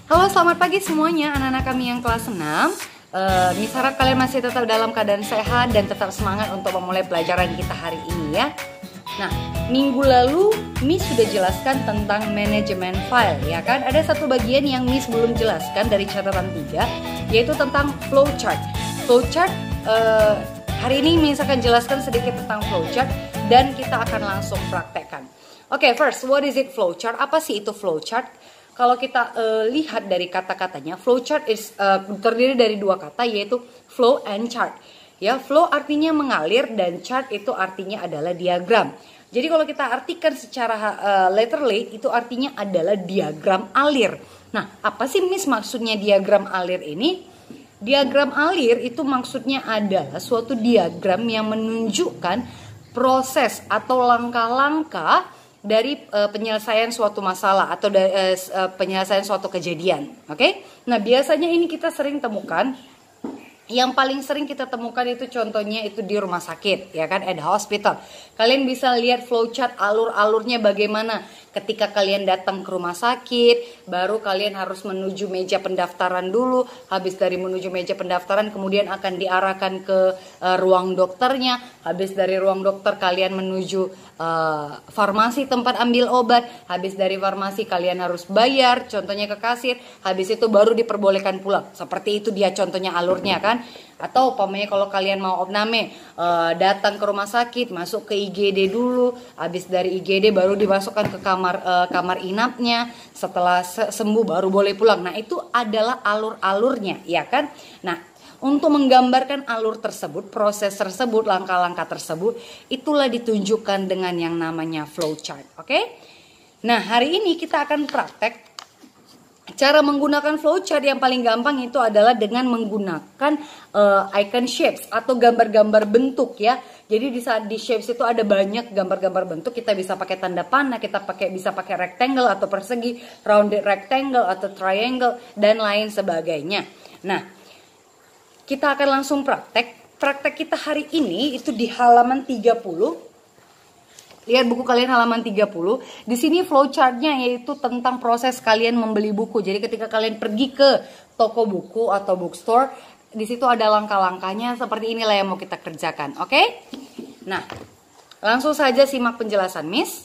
Halo, selamat pagi semuanya anak-anak kami yang kelas 6. Miss harap kalian masih tetap dalam keadaan sehat dan tetap semangat untuk memulai pelajaran kita hari ini ya. Nah, minggu lalu Miss sudah jelaskan tentang manajemen file ya kan. Ada satu bagian yang Miss belum jelaskan dari catatan 3, yaitu tentang flowchart. Flowchart, hari ini Miss akan jelaskan sedikit tentang flowchart dan kita akan langsung praktekkan. Oke, first, what is it flowchart? Apa sih itu flowchart? Kalau kita lihat dari kata-katanya, flowchart terdiri dari dua kata, yaitu flow and chart. Ya, flow artinya mengalir dan chart itu artinya adalah diagram. Jadi kalau kita artikan secara letterly, itu artinya adalah diagram alir. Nah, apa sih Miss maksudnya diagram alir ini? Diagram alir itu maksudnya adalah suatu diagram yang menunjukkan proses atau langkah-langkah dari penyelesaian suatu masalah atau penyelesaian suatu kejadian. Oke? Nah, biasanya ini kita sering temukan. Yang paling sering kita temukan itu contohnya itu di rumah sakit, ya kan, at hospital. Kalian bisa lihat flowchart alur-alurnya bagaimana. Ketika kalian datang ke rumah sakit, baru kalian harus menuju meja pendaftaran dulu. Habis dari menuju meja pendaftaran, kemudian akan diarahkan ke ruang dokternya. Habis dari ruang dokter kalian menuju farmasi tempat ambil obat. Habis dari farmasi kalian harus bayar, contohnya ke kasir. Habis itu baru diperbolehkan pulang. Seperti itu dia contohnya alurnya kan. Atau umpamanya kalau kalian mau opname, datang ke rumah sakit, masuk ke IGD dulu. Habis dari IGD baru dimasukkan ke kamar inapnya. Setelah sembuh baru boleh pulang. Nah, itu adalah alur-alurnya, ya kan? Nah, untuk menggambarkan alur tersebut, proses tersebut, langkah-langkah tersebut, itulah ditunjukkan dengan yang namanya flowchart. Oke? Nah, hari ini kita akan praktek. Cara menggunakan flowchart yang paling gampang itu adalah dengan menggunakan icon shapes atau gambar-gambar bentuk ya. Jadi di saat di shapes itu ada banyak gambar-gambar bentuk. Kita bisa pakai tanda panah, kita bisa pakai rectangle atau persegi, rounded rectangle atau triangle dan lain sebagainya. Nah, kita akan langsung praktek. Praktek kita hari ini itu di halaman 30. Lihat buku kalian halaman 30. Di sini flowchartnya yaitu tentang proses kalian membeli buku. Jadi ketika kalian pergi ke toko buku atau bookstore, di situ ada langkah-langkahnya seperti inilah yang mau kita kerjakan. Oke? Nah, langsung saja simak penjelasan Miss.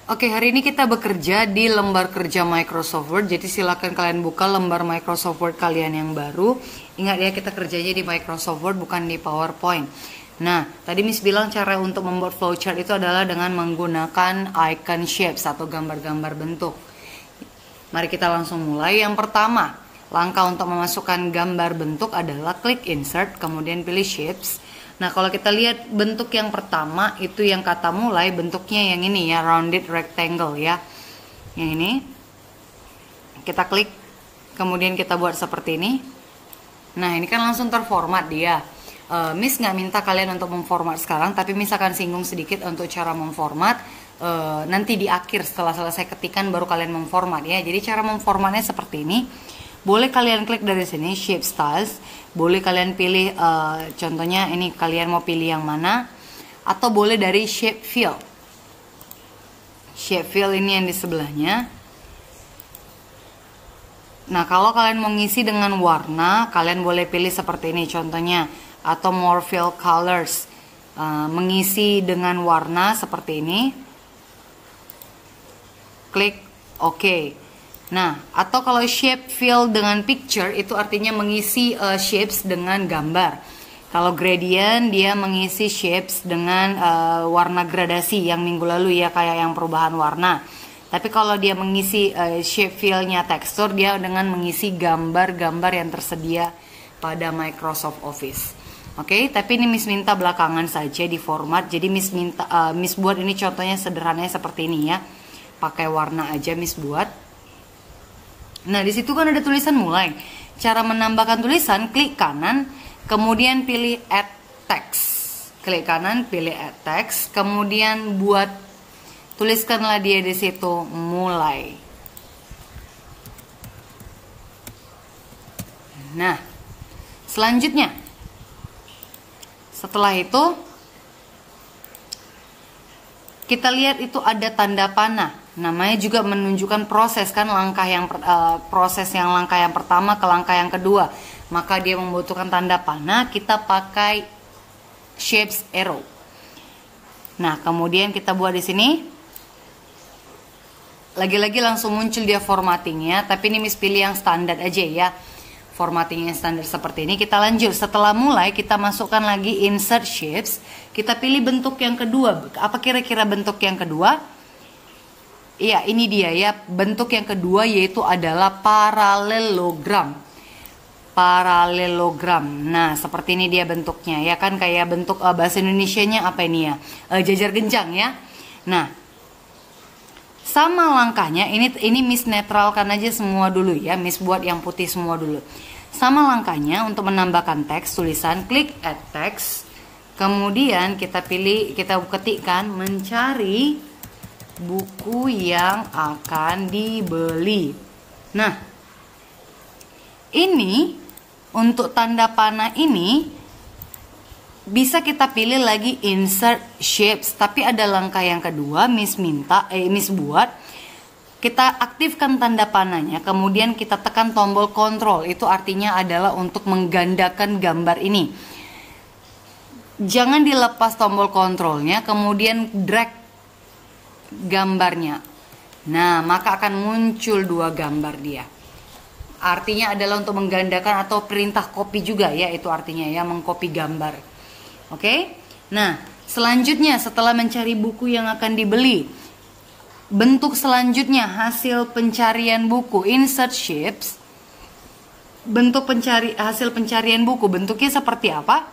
Oke, hari ini kita bekerja di lembar kerja Microsoft Word. Jadi silakan kalian buka lembar Microsoft Word kalian yang baru. Ingat ya, kita kerjanya di Microsoft Word bukan di PowerPoint. Nah, tadi Miss bilang cara untuk membuat flowchart itu adalah dengan menggunakan icon shapes atau gambar-gambar bentuk. Mari kita langsung mulai. Yang pertama, langkah untuk memasukkan gambar bentuk adalah klik insert, kemudian pilih shapes. Nah, kalau kita lihat bentuk yang pertama itu yang kata mulai, bentuknya yang ini ya, rounded rectangle ya. Yang ini. Kita klik, kemudian kita buat seperti ini. Nah, ini kan langsung terformat dia. Miss nggak minta kalian untuk memformat sekarang, tapi Miss akan singgung sedikit untuk cara memformat. Nanti di akhir setelah selesai ketikan baru kalian memformat ya. Jadi cara memformatnya seperti ini. Boleh kalian klik dari sini shape styles. Boleh kalian pilih contohnya ini kalian mau pilih yang mana. Atau boleh dari shape fill. Shape fill ini yang di sebelahnya. Nah, kalau kalian mau ngisi dengan warna, kalian boleh pilih seperti ini contohnya. Atau more fill colors, mengisi dengan warna seperti ini, klik OK. Nah, atau kalau shape fill dengan picture itu artinya mengisi shapes dengan gambar. Kalau gradient dia mengisi shapes dengan warna gradasi yang minggu lalu ya, kayak yang perubahan warna. Tapi kalau dia mengisi shape fill-nya tekstur, dia dengan mengisi gambar-gambar yang tersedia pada Microsoft Office. Oke, tapi ini Miss minta belakangan saja di format. Jadi Miss minta Miss buat ini contohnya sederhananya seperti ini ya. Pakai warna aja Miss buat. Nah, di situ kan ada tulisan mulai. Cara menambahkan tulisan, klik kanan, kemudian pilih add text. Klik kanan, pilih add text, kemudian tuliskanlah dia di situ mulai. Nah, selanjutnya setelah itu kita lihat itu ada tanda panah. Namanya juga menunjukkan proses kan, langkah yang langkah yang pertama ke langkah yang kedua. Maka dia membutuhkan tanda panah, kita pakai shapes arrow. Nah, kemudian kita buat di sini. Lagi-lagi langsung muncul dia formattingnya, tapi ini Miss pilih yang standar aja ya. Formattingnya standar seperti ini. Kita lanjut. Setelah mulai, kita masukkan lagi insert shapes. Kita pilih bentuk yang kedua. Apa kira-kira bentuk yang kedua? Iya, ini dia ya. Bentuk yang kedua yaitu adalah parallelogram. Parallelogram. Nah, seperti ini dia bentuknya ya kan, kayak bentuk bahasa Indonesianya apa ini ya? Jajar genjang ya. Nah, sama langkahnya, ini Miss netralkan aja semua dulu ya, Miss buat yang putih semua dulu. Sama langkahnya untuk menambahkan teks tulisan, klik add text. Kemudian kita ketikkan mencari buku yang akan dibeli. Nah, ini untuk tanda panah ini bisa kita pilih lagi insert shapes, tapi ada langkah yang kedua Miss buat kita aktifkan tanda panahnya, kemudian kita tekan tombol kontrol. Itu artinya adalah untuk menggandakan gambar ini. Jangan dilepas tombol kontrolnya, kemudian drag gambarnya. Nah, maka akan muncul dua gambar dia. Artinya adalah untuk menggandakan atau perintah copy juga ya, itu artinya ya, mengcopy gambar. Oke, nah selanjutnya setelah mencari buku yang akan dibeli, bentuk selanjutnya hasil pencarian buku, insert shapes. Bentuk hasil pencarian buku bentuknya seperti apa?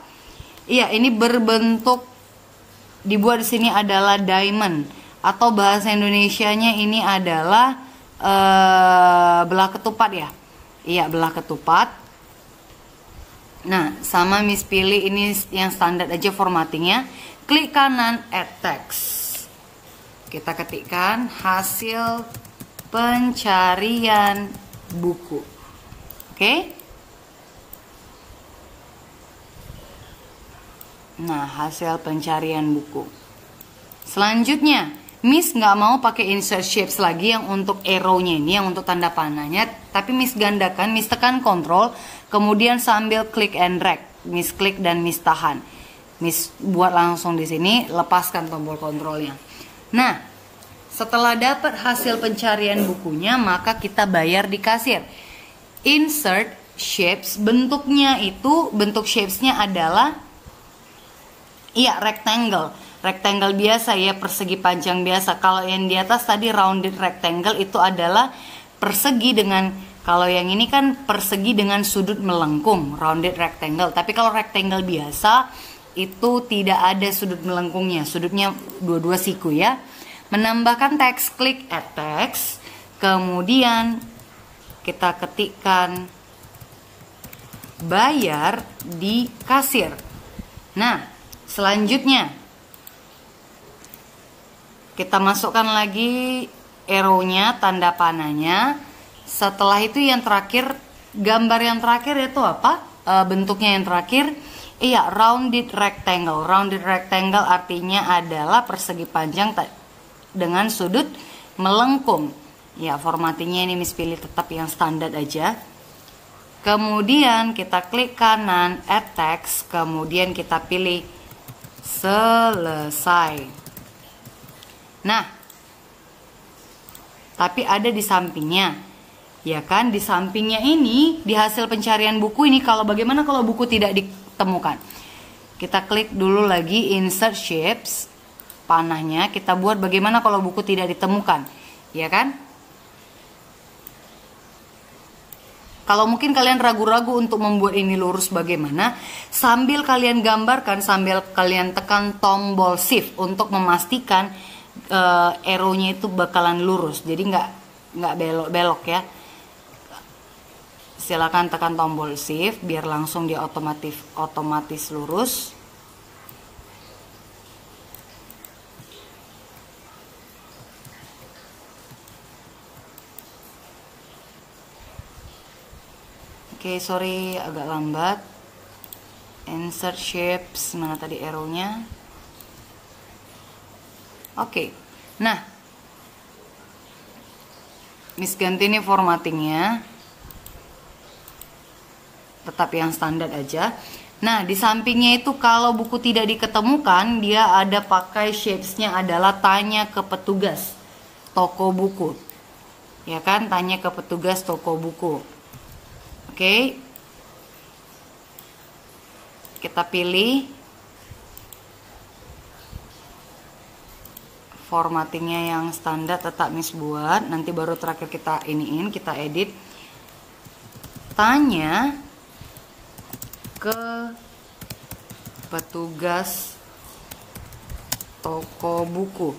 Iya, ini berbentuk, dibuat di sini adalah diamond, atau bahasa Indonesianya ini adalah belah ketupat ya. Iya, belah ketupat. Nah, sama Miss pilih ini yang standar aja formattingnya. Klik kanan add text. Kita ketikkan hasil pencarian buku. Oke? Nah, hasil pencarian buku. Selanjutnya, Miss nggak mau pakai insert shapes lagi yang untuk arrow-nya ini, yang untuk tanda panahnya, tapi Miss gandakan, Miss tekan kontrol, kemudian sambil klik and drag, Miss klik dan Miss tahan. Miss buat langsung di sini, lepaskan tombol kontrolnya. Nah, setelah dapat hasil pencarian bukunya, maka kita bayar di kasir. Insert shapes, bentuk shapes-nya adalah rectangle. Rectangle biasa ya, persegi panjang biasa. Kalau yang di atas tadi rounded rectangle itu adalah persegi dengan, kalau yang ini kan persegi dengan sudut melengkung, rounded rectangle. Tapi kalau rectangle biasa itu tidak ada sudut melengkungnya, sudutnya dua-dua siku ya. Menambahkan teks, klik add text, kemudian kita ketikkan bayar di kasir. Nah, selanjutnya kita masukkan lagi arrow-nya, tanda panahnya. Setelah itu yang terakhir, gambar yang terakhir itu apa? Bentuknya yang terakhir, rounded rectangle. Rounded rectangle artinya adalah persegi panjang dengan sudut melengkung. Ya, formattingnya ini Miss pilih tetap yang standar aja. Kemudian kita klik kanan add text, kemudian kita pilih selesai. Nah, tapi ada di sampingnya, ya kan? Di sampingnya ini, di hasil pencarian buku ini, bagaimana kalau buku tidak ditemukan? Kita klik dulu lagi insert shapes, panahnya. Kita buat bagaimana kalau buku tidak ditemukan, ya kan? Kalau mungkin kalian ragu-ragu untuk membuat ini lurus bagaimana, sambil kalian gambarkan, sambil kalian tekan tombol shift untuk memastikan arrow-nya itu bakalan lurus, jadi nggak belok-belok ya. Silakan tekan tombol shift biar langsung dia otomatis lurus. Oke, sorry agak lambat. Insert shapes, mana tadi arrow-nya? Oke, nah Miss ganti nih formattingnya, tetap yang standar aja. Nah, di sampingnya itu kalau buku tidak diketemukan, dia ada pakai shapes-nya adalah tanya ke petugas toko buku. Ya kan, tanya ke petugas toko buku. Oke. Kita pilih formattingnya yang standar, tetap Miss buat. Nanti baru terakhir kita iniin, kita edit. Tanya ke petugas toko buku.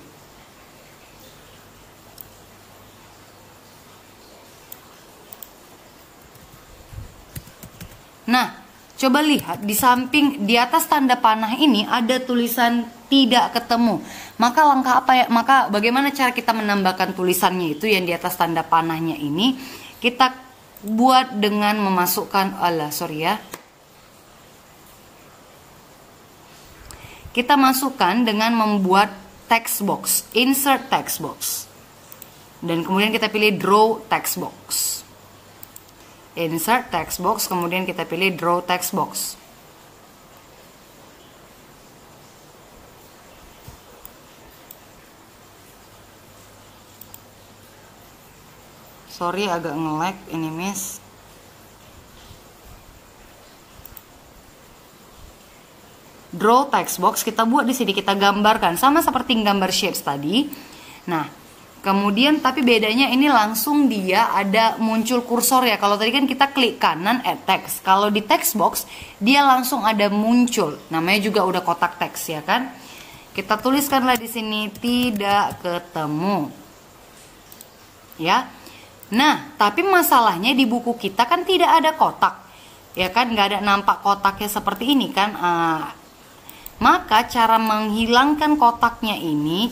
Nah, coba lihat di samping, di atas tanda panah ini ada tulisan tidak ketemu. Maka langkah apa ya? Maka bagaimana cara kita menambahkan tulisannya itu yang di atas tanda panahnya ini? Kita buat dengan memasukkan, kita masukkan dengan membuat text box, insert text box. Dan kemudian kita pilih draw text box. Insert text box, kemudian kita pilih draw text box. Sorry agak nge-lag ini Miss. Draw text box kita buat di sini, kita gambarkan sama seperti gambar shapes tadi. Nah, kemudian tapi bedanya ini langsung dia ada muncul kursor ya. Kalau tadi kan kita klik kanan add text. Kalau di text box dia langsung ada muncul. Namanya juga udah kotak teks ya kan. Kita tuliskanlah di sini tidak ketemu. Ya. Nah, tapi masalahnya di buku kita kan tidak ada kotak. Ya kan, nggak ada nampak kotaknya seperti ini kan. Maka cara menghilangkan kotaknya ini,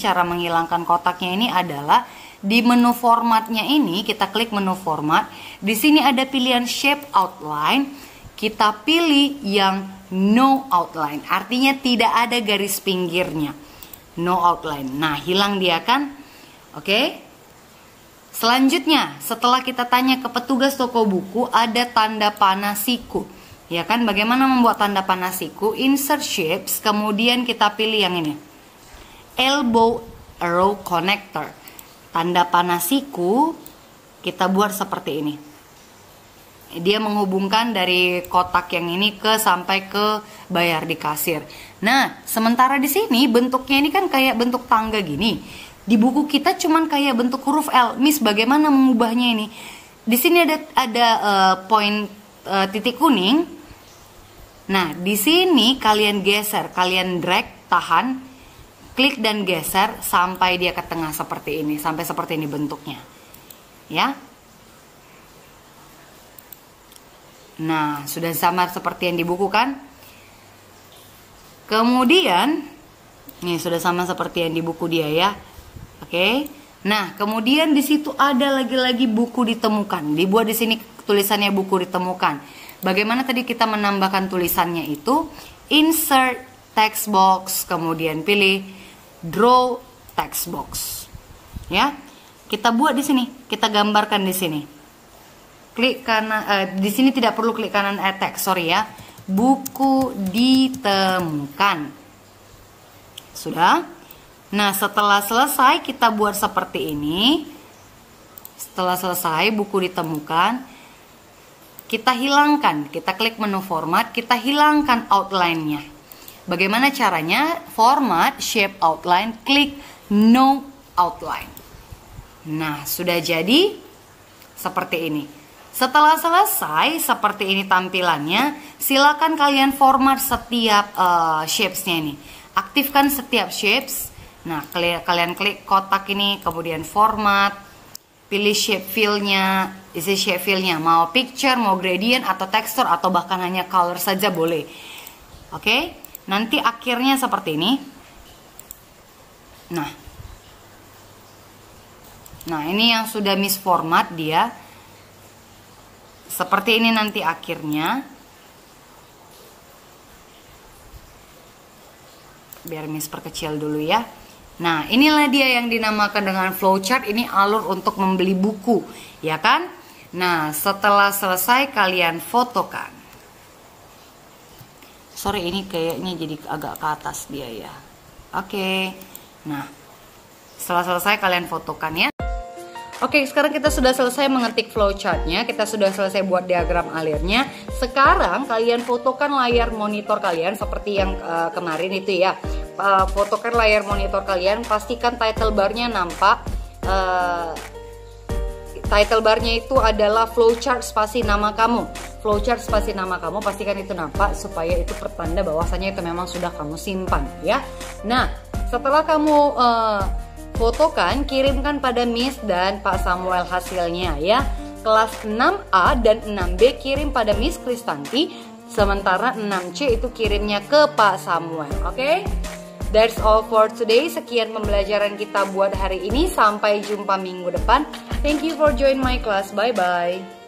adalah di menu formatnya ini, kita klik menu format. Di sini ada pilihan shape outline, kita pilih yang no outline. Artinya tidak ada garis pinggirnya. No outline. Nah, hilang dia kan? Oke. Selanjutnya, setelah kita tanya ke petugas toko buku, ada tanda panah siku. Ya kan, bagaimana membuat tanda panah siku? Insert shapes, kemudian kita pilih yang ini. Elbow arrow connector. Tanda panah siku kita buat seperti ini. Dia menghubungkan dari kotak yang ini sampai ke bayar di kasir. Nah, sementara di sini bentuknya ini kan kayak bentuk tangga gini. Di buku kita cuman kayak bentuk huruf L. Miss, bagaimana mengubahnya ini? Di sini ada poin titik kuning. Nah, di sini kalian geser, kalian drag, tahan, klik dan geser sampai dia ke tengah seperti ini, sampai seperti ini bentuknya. Ya. Nah, sudah sama seperti yang di buku kan? Kemudian, nih sudah sama seperti yang di buku dia ya. Oke. Nah, kemudian di situ ada lagi-lagi buku ditemukan. Dibuat di sini tulisannya buku ditemukan. Bagaimana tadi kita menambahkan tulisannya itu? Insert text box, kemudian pilih draw text box. Ya. Kita buat di sini, kita gambarkan di sini. Klik kanan, di sini tidak perlu klik kanan add text, sorry ya. Buku ditemukan. Sudah? Nah, setelah selesai kita buat seperti ini. Setelah selesai buku ditemukan, kita hilangkan, kita klik menu format, kita hilangkan outline-nya. Bagaimana caranya? Format, shape outline, klik no outline. Nah, sudah jadi seperti ini. Setelah selesai seperti ini tampilannya, silakan kalian format setiap shapes-nya ini. Aktifkan setiap shapes. Nah, kalian klik kotak ini, kemudian format, pilih shape fill-nya, isi shape fill-nya, mau picture, mau gradient, atau texture, atau bahkan hanya color saja boleh. Oke, nanti akhirnya seperti ini. Nah ini yang sudah Miss format dia. Seperti ini nanti akhirnya. Biar Miss perkecil dulu ya. Nah, inilah dia yang dinamakan dengan flowchart. Ini alur untuk membeli buku, ya kan? Nah, setelah selesai kalian fotokan. Sorry, ini kayaknya jadi agak ke atas dia ya. Oke. Nah, setelah selesai kalian fotokan ya. Oke, sekarang kita sudah selesai mengetik flowchartnya. Kita sudah selesai buat diagram alirnya. Sekarang kalian fotokan layar monitor kalian seperti yang kemarin itu ya. Fotokan layar monitor kalian. Pastikan title barnya nampak. Title barnya itu adalah flowchart spasi nama kamu. Flowchart spasi nama kamu, pastikan itu nampak supaya itu pertanda bahwasanya itu memang sudah kamu simpan ya. Nah, setelah kamu fotokan, kirimkan pada Miss dan Pak Samuel hasilnya ya. Kelas 6A dan 6B kirim pada Miss Kristanti, sementara 6C itu kirimnya ke Pak Samuel. Oke? That's all for today. Sekian pembelajaran kita buat hari ini. Sampai jumpa minggu depan. Thank you for join my class. Bye bye.